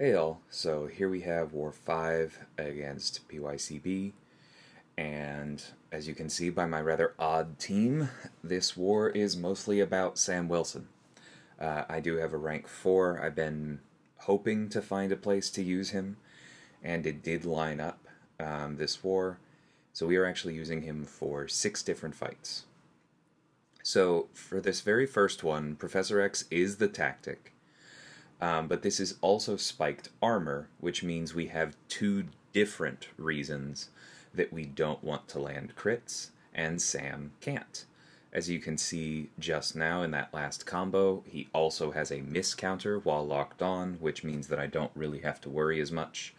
Hey all, so here we have War 5 against PYCB, and as you can see by my rather odd team, this war is mostly about Sam Wilson. I do have a rank 4, I've been hoping to find a place to use him, and it did line up this war, so we are actually using him for 6 different fights. So for this very first one, Professor X is the tactic. But this is also spiked armor, which means we have two different reasons that we don't want to land crits, and Sam can't. As you can see just now in that last combo, he also has a miss counter while locked on, which means that I don't really have to worry as much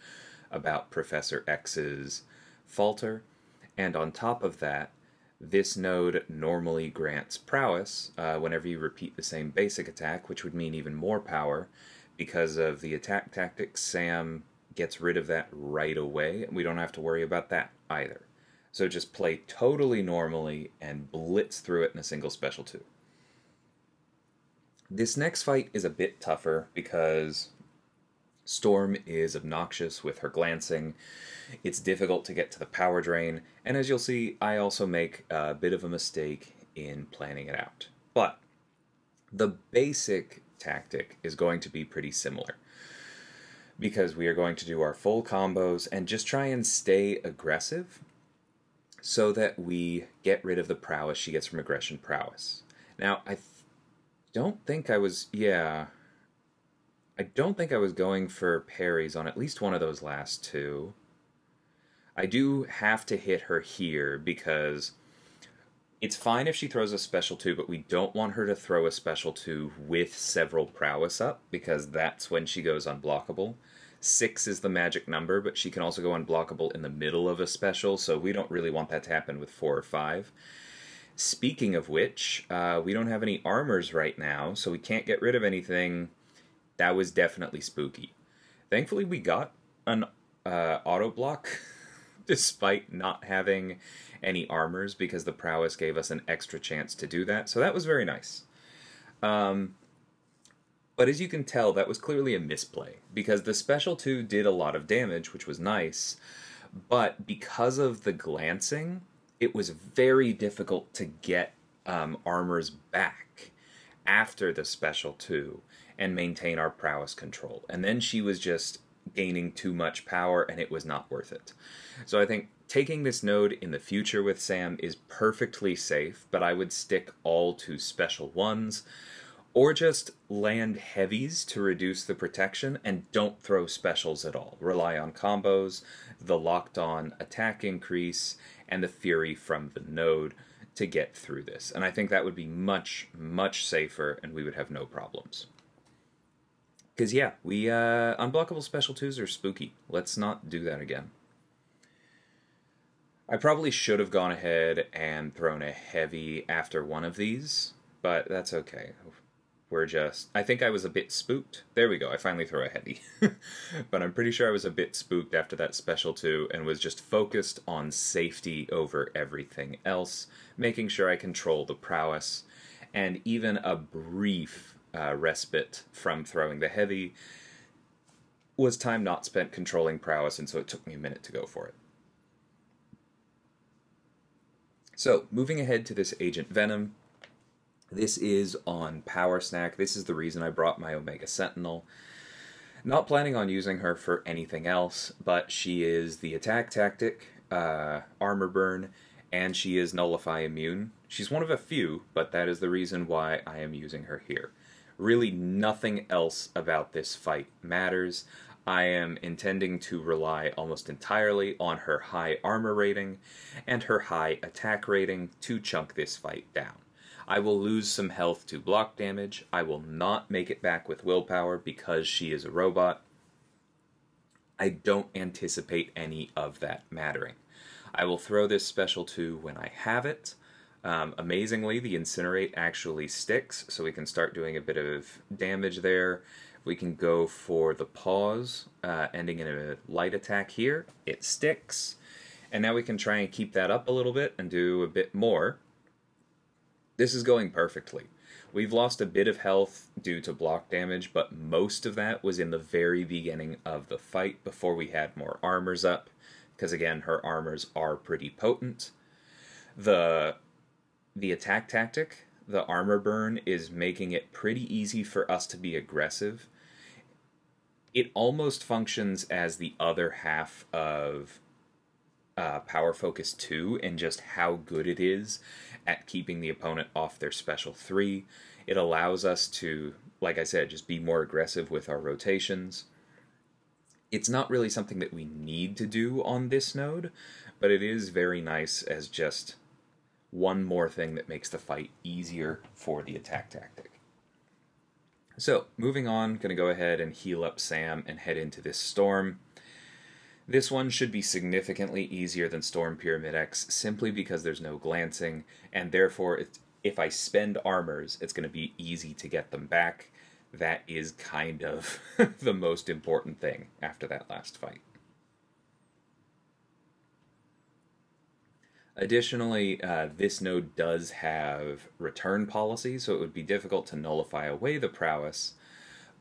about Professor X's falter. And on top of that, this node normally grants prowess whenever you repeat the same basic attack, which would mean even more power. Because of the attack tactics, Sam gets rid of that right away, and we don't have to worry about that either. So just play totally normally and blitz through it in a single special 2. This next fight is a bit tougher because Storm is obnoxious with her glancing. It's difficult to get to the power drain, and as you'll see, I also make a bit of a mistake in planning it out. But the basic tactic is going to be pretty similar because we are going to do our full combos and just try and stay aggressive so that we get rid of the prowess she gets from aggression prowess. Now, I don't think I was going for parries on at least one of those last two. I do have to hit her here because it's fine if she throws a special 2, but we don't want her to throw a special 2 with several prowess up, because that's when she goes unblockable. 6 is the magic number, but she can also go unblockable in the middle of a special, so we don't really want that to happen with 4 or 5. Speaking of which, we don't have any armors right now, so we can't get rid of anything. That was definitely spooky. Thankfully, we got an auto block, despite not having any armors, because the prowess gave us an extra chance to do that, so that was very nice. But as you can tell, that was clearly a misplay, because the special 2 did a lot of damage, which was nice, but because of the glancing, it was very difficult to get armors back after the special 2 and maintain our prowess control. And then she was just gaining too much power, and it was not worth it. So I think taking this node in the future with Sam is perfectly safe, but I would stick all to special 1s, or just land heavies to reduce the protection, and don't throw specials at all. Rely on combos, the locked-on attack increase, and the fury from the node to get through this. And I think that would be much, much safer, and we would have no problems. Because, yeah, unblockable special 2s are spooky. Let's not do that again. I probably should have gone ahead and thrown a heavy after one of these, but that's okay. I think I was a bit spooked. There we go, I finally throw a heavy. But I'm pretty sure I was a bit spooked after that special 2 and was just focused on safety over everything else, making sure I control the prowess, and even a brief respite from throwing the heavy was time not spent controlling prowess, and so it took me a minute to go for it. So, moving ahead to this Agent Venom, this is on Power Snack. This is the reason I brought my Omega Sentinel. Not planning on using her for anything else, but she is the attack tactic, armor burn, and she is nullify immune. She's one of a few, but that is the reason why I am using her here. Really nothing else about this fight matters. I am intending to rely almost entirely on her high armor rating and her high attack rating to chunk this fight down. I will lose some health to block damage. I will not make it back with willpower because she is a robot. I don't anticipate any of that mattering. I will throw this special 2 when I have it. Amazingly, the Incinerate actually sticks, so we can start doing a bit of damage there. We can go for the pause, ending in a light attack here. It sticks. And now we can try and keep that up a little bit and do a bit more. This is going perfectly. We've lost a bit of health due to block damage, but most of that was in the very beginning of the fight before we had more armors up, because again, her armors are pretty potent. The attack tactic, the armor burn, is making it pretty easy for us to be aggressive. It almost functions as the other half of Power Focus 2 and just how good it is at keeping the opponent off their special 3. It allows us to, like I said, just be more aggressive with our rotations. It's not really something that we need to do on this node, but it is very nice as just one more thing that makes the fight easier for the attack tactic. So, moving on, going to go ahead and heal up Sam and head into this Storm. This one should be significantly easier than Storm Pyramid X simply because there's no glancing, and therefore if I spend armors, it's going to be easy to get them back. That is kind of the most important thing after that last fight. Additionally, this node does have return policy, so it would be difficult to nullify away the prowess,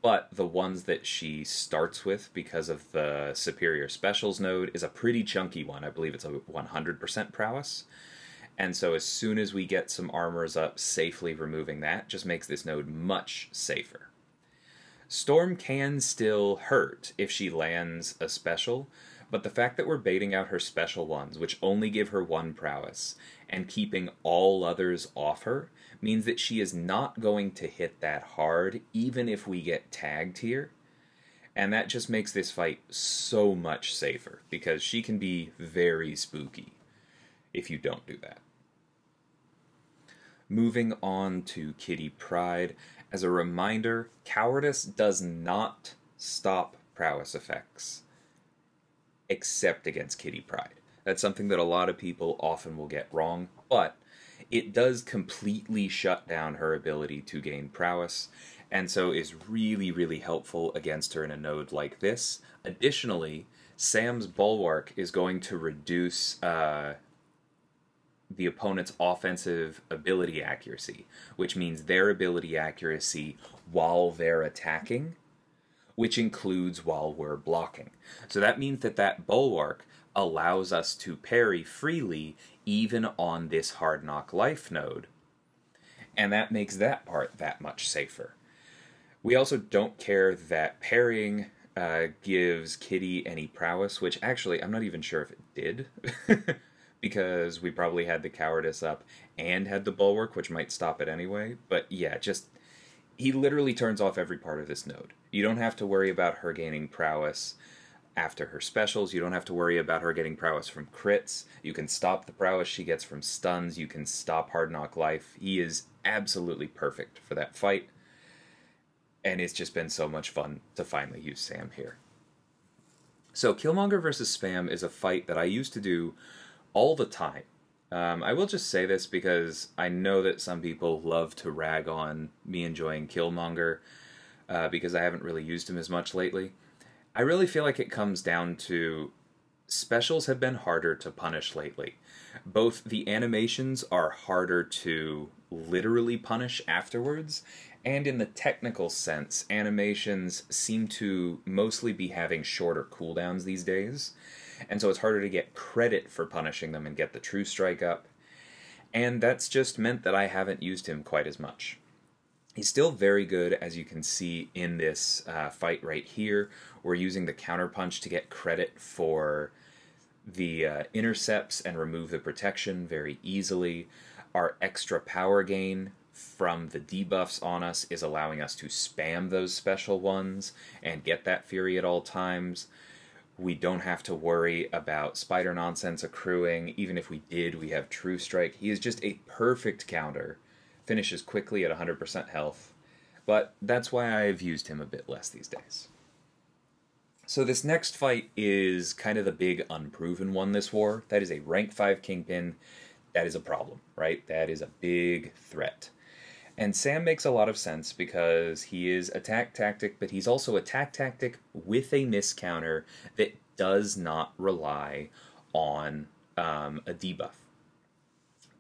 but the ones that she starts with because of the superior specials node is a pretty chunky one. I believe it's a 100% prowess. And so as soon as we get some armors up, safely removing that just makes this node much safer. Storm can still hurt if she lands a special, but the fact that we're baiting out her special ones, which only give her 1 prowess, and keeping all others off her, means that she is not going to hit that hard, even if we get tagged here. And that just makes this fight so much safer, because she can be very spooky if you don't do that. Moving on to Kitty Pryde. As a reminder, cowardice does not stop prowess effects, except against Kitty Pryde. That's something that a lot of people often will get wrong, but it does completely shut down her ability to gain prowess, and so is really, really helpful against her in a node like this. Additionally, Sam's Bulwark is going to reduce the opponent's offensive ability accuracy, which means their ability accuracy while they're attacking, which includes while we're blocking. So that means that that Bulwark allows us to parry freely even on this Hard Knock Life node, and that makes that part that much safer. We also don't care that parrying gives Kitty any prowess, which actually I'm not even sure if it did, because we probably had the cowardice up and had the Bulwark, which might stop it anyway. But yeah, just he literally turns off every part of this node. You don't have to worry about her gaining prowess after her specials. You don't have to worry about her getting prowess from crits. You can stop the prowess she gets from stuns. You can stop Hard Knock Life. He is absolutely perfect for that fight. And it's just been so much fun to finally use Sam here. So Killmonger versus Spam is a fight that I used to do all the time. I will just say this because I know that some people love to rag on me enjoying Killmonger because I haven't really used him as much lately. I really feel like it comes down to specials have been harder to punish lately. Both the animations are harder to literally punish afterwards, and in the technical sense, animations seem to mostly be having shorter cooldowns these days, and so it's harder to get credit for punishing them and get the true strike up, and that's just meant that I haven't used him quite as much. He's still very good, as you can see in this fight right here. We're using the counterpunch to get credit for the intercepts and remove the protection very easily. Our extra power gain from the debuffs on us is allowing us to spam those special ones and get that fury at all times. We don't have to worry about spider nonsense accruing. Even if we did, we have true strike. He is just a perfect counter. Finishes quickly at 100% health. But that's why I've used him a bit less these days. So this next fight is kind of the big unproven one this war. That is a rank 5 Kingpin. That is a problem, right? That is a big threat. And Sam makes a lot of sense because he is attack tactic, but he's also attack tactic with a miss counter that does not rely on a debuff.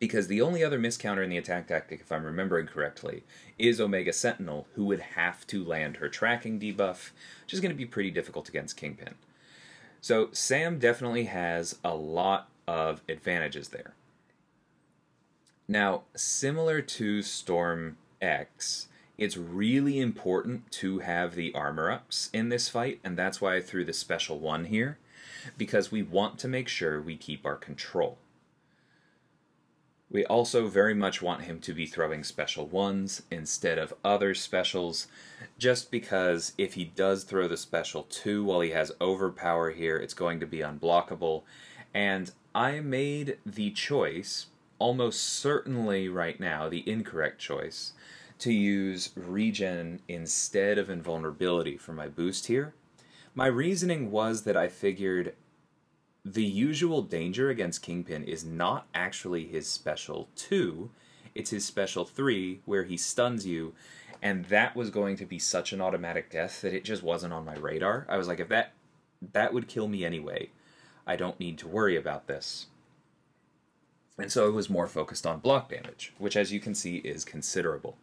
because the only other miscounter in the attack tactic, if I'm remembering correctly, is Omega Sentinel, who would have to land her tracking debuff, which is going to be pretty difficult against Kingpin. So Sam definitely has a lot of advantages there. Now, similar to Storm X, it's really important to have the armor ups in this fight, and that's why I threw the special 1 here, because we want to make sure we keep our control. We also very much want him to be throwing special 1s instead of other specials, just because if he does throw the special 2 while he has overpower here, it's going to be unblockable. And I made the choice, almost certainly right now, the incorrect choice, to use regen instead of invulnerability for my boost here. My reasoning was that I figured the usual danger against Kingpin is not actually his special 2, it's his special 3, where he stuns you, and that was going to be such an automatic death that it just wasn't on my radar. I was like, if that would kill me anyway, I don't need to worry about this. And so I was more focused on block damage, which as you can see is considerable.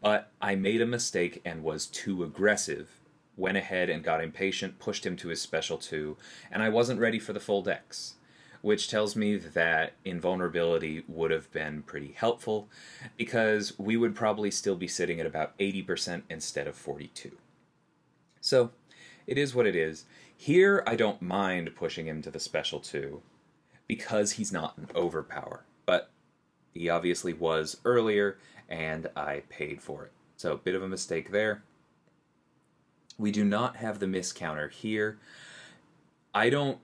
But I made a mistake and was too aggressive, went ahead and got impatient, pushed him to his special 2, and I wasn't ready for the full dex, which tells me that invulnerability would have been pretty helpful, because we would probably still be sitting at about 80% instead of 42. So, it is what it is. Here, I don't mind pushing him to the special 2, because he's not an overpower, but he obviously was earlier, and I paid for it. So, a bit of a mistake there. We do not have the miscounter here. I don't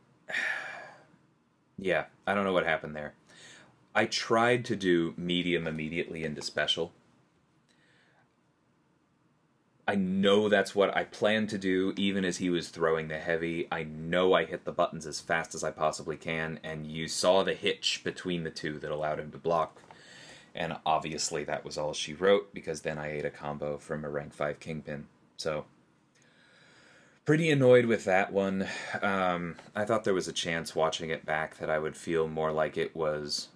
know what happened there. I tried to do medium immediately into special. I know that's what I planned to do, even as he was throwing the heavy. I know I hit the buttons as fast as I possibly can, and you saw the hitch between the two that allowed him to block. And obviously that was all she wrote, because then I ate a combo from a rank 5 Kingpin. So, pretty annoyed with that one. I thought there was a chance watching it back that I would feel more like it was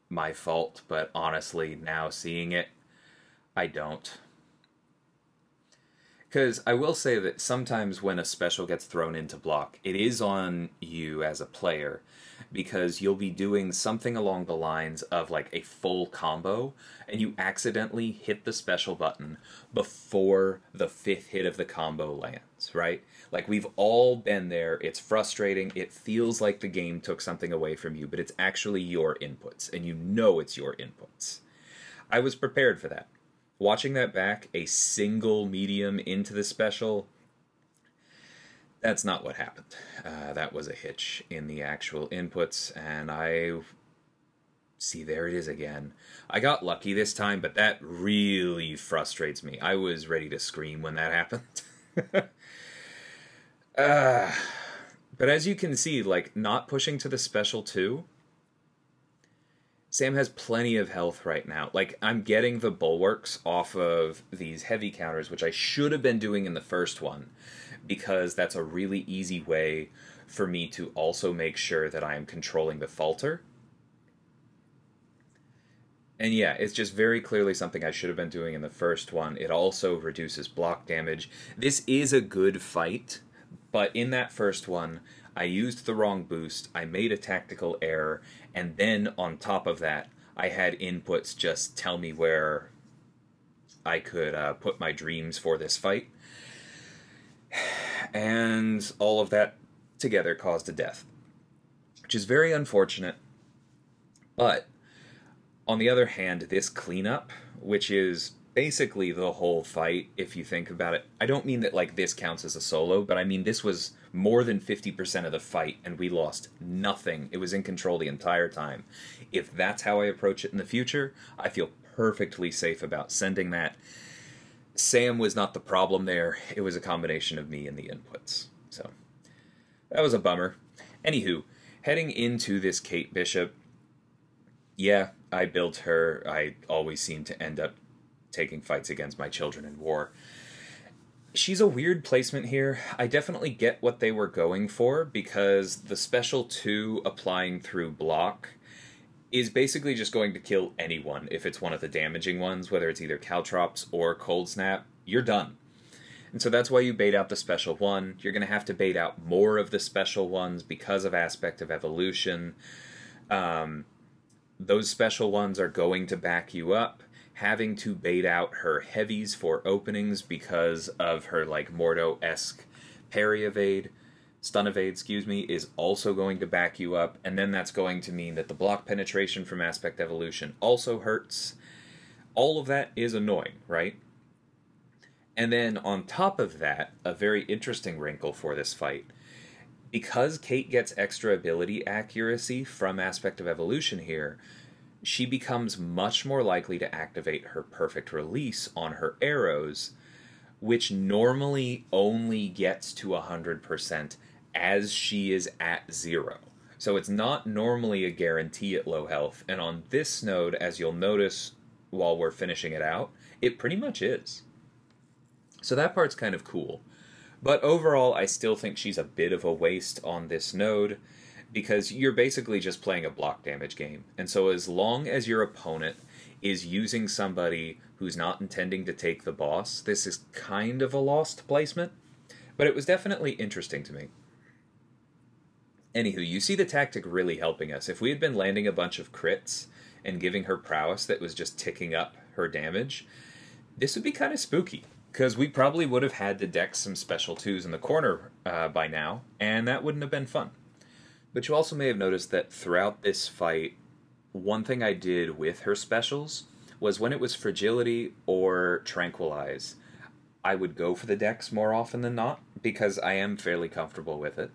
my fault, but honestly, now seeing it, I don't. Because I will say that sometimes when a special gets thrown into block, it is on you as a player, because you'll be doing something along the lines of like a full combo, and you accidentally hit the special button before the 5th hit of the combo lands, right? Like, we've all been there. It's frustrating. It feels like the game took something away from you, but it's actually your inputs, and you know it's your inputs. I was prepared for that. Watching that back, a single medium into the special, that's not what happened. That was a hitch in the actual inputs, and see, there it is again. I got lucky this time, but that really frustrates me. I was ready to scream when that happened. But as you can see, like, not pushing to the special 2, Sam has plenty of health right now. Like, I'm getting the bulwarks off of these heavy counters, which I should have been doing in the first one, because that's a really easy way for me to also make sure that I am controlling the falter. And yeah, it's just very clearly something I should have been doing in the first one. It also reduces block damage. This is a good fight, but in that first one, I used the wrong boost, I made a tactical error, and then on top of that, I had inputs just tell me where I could put my dreams for this fight. And all of that together caused a death, which is very unfortunate. But on the other hand, this cleanup, which is basically the whole fight, if you think about it, I don't mean that like this counts as a solo, but I mean this was more than 50% of the fight, and we lost nothing. It was in control the entire time. If that's how I approach it in the future, I feel perfectly safe about sending that. Sam was not the problem there. It was a combination of me and the inputs. So, that was a bummer. Anywho, heading into this Kate Bishop, yeah, I built her. I always seem to end up taking fights against my children in war. She's a weird placement here. I definitely get what they were going for, because the special 2 applying through block is basically just going to kill anyone if it's one of the damaging ones, whether it's either Caltrops or Cold Snap. You're done. And so that's why you bait out the special one. You're going to have to bait out more of the special ones because of Aspect of Evolution. Those special ones are going to back you up. Having to bait out her heavies for openings because of her, like, Mordo-esque parry evade, stun evade, is also going to back you up. And then that's going to mean that the block penetration from Aspect Evolution also hurts. All of that is annoying, right? And then on top of that, a very interesting wrinkle for this fight. Because Kate gets extra ability accuracy from Aspect of Evolution here, she becomes much more likely to activate her perfect release on her arrows, which normally only gets to 100% as she is at 0. So it's not normally a guarantee at low health, and on this node, as you'll notice while we're finishing it out, it pretty much is. So that part's kind of cool. But overall, I still think she's a bit of a waste on this node, because you're basically just playing a block damage game. And so as long as your opponent is using somebody who's not intending to take the boss, this is kind of a lost placement, but it was definitely interesting to me. Anywho, you see the tactic really helping us. If we had been landing a bunch of crits and giving her prowess that was just ticking up her damage, this would be kind of spooky, because we probably would have had to deck some special 2s in the corner by now, and that wouldn't have been fun. But you also may have noticed that throughout this fight, one thing I did with her specials was when it was Fragility or Tranquilize, I would go for the decks more often than not, because I am fairly comfortable with it.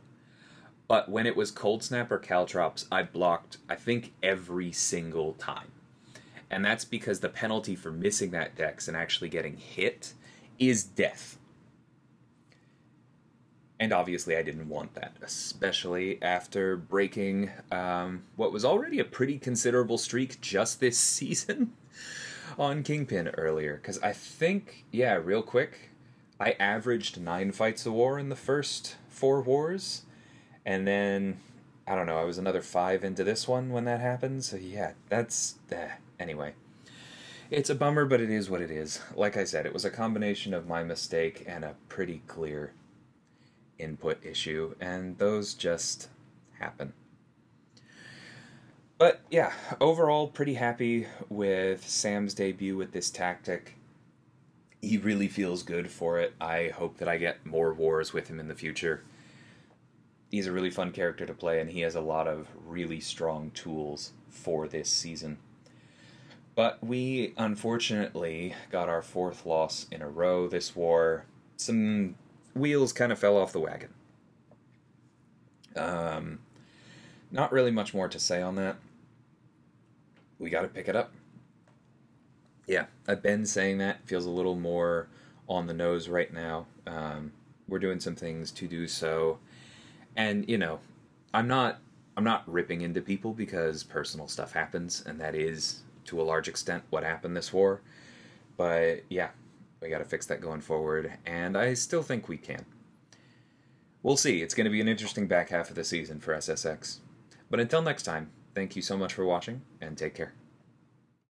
But when it was Cold Snap or Caltrops, I blocked, I think, every single time. And that's because the penalty for missing that dex and actually getting hit is death. And obviously I didn't want that, especially after breaking what was already a pretty considerable streak just this season on Kingpin earlier. Because I think, yeah, real quick, I averaged 9 fights a war in the first 4 wars. And then, I don't know, I was another 5 into this one when that happened. So yeah, that's... anyway. It's a bummer, but it is what it is. Like I said, it was a combination of my mistake and a pretty clear input issue, and those just happen. But yeah, overall pretty happy with Sam's debut with this tactic. He really feels good for it. I hope that I get more wars with him in the future. He's a really fun character to play, and he has a lot of really strong tools for this season. But we, unfortunately, got our 4th loss in a row this war. Some wheels kind of fell off the wagon. Not really much more to say on that. We got to pick it up. Yeah, I've been saying that. Feels a little more on the nose right now. We're doing some things to do so. And, you know, I'm not ripping into people because personal stuff happens, and that is, to a large extent, what happened this war. But, yeah, we got to fix that going forward, and I still think we can. We'll see. It's going to be an interesting back half of the season for SSx. But until next time, thank you so much for watching, and take care.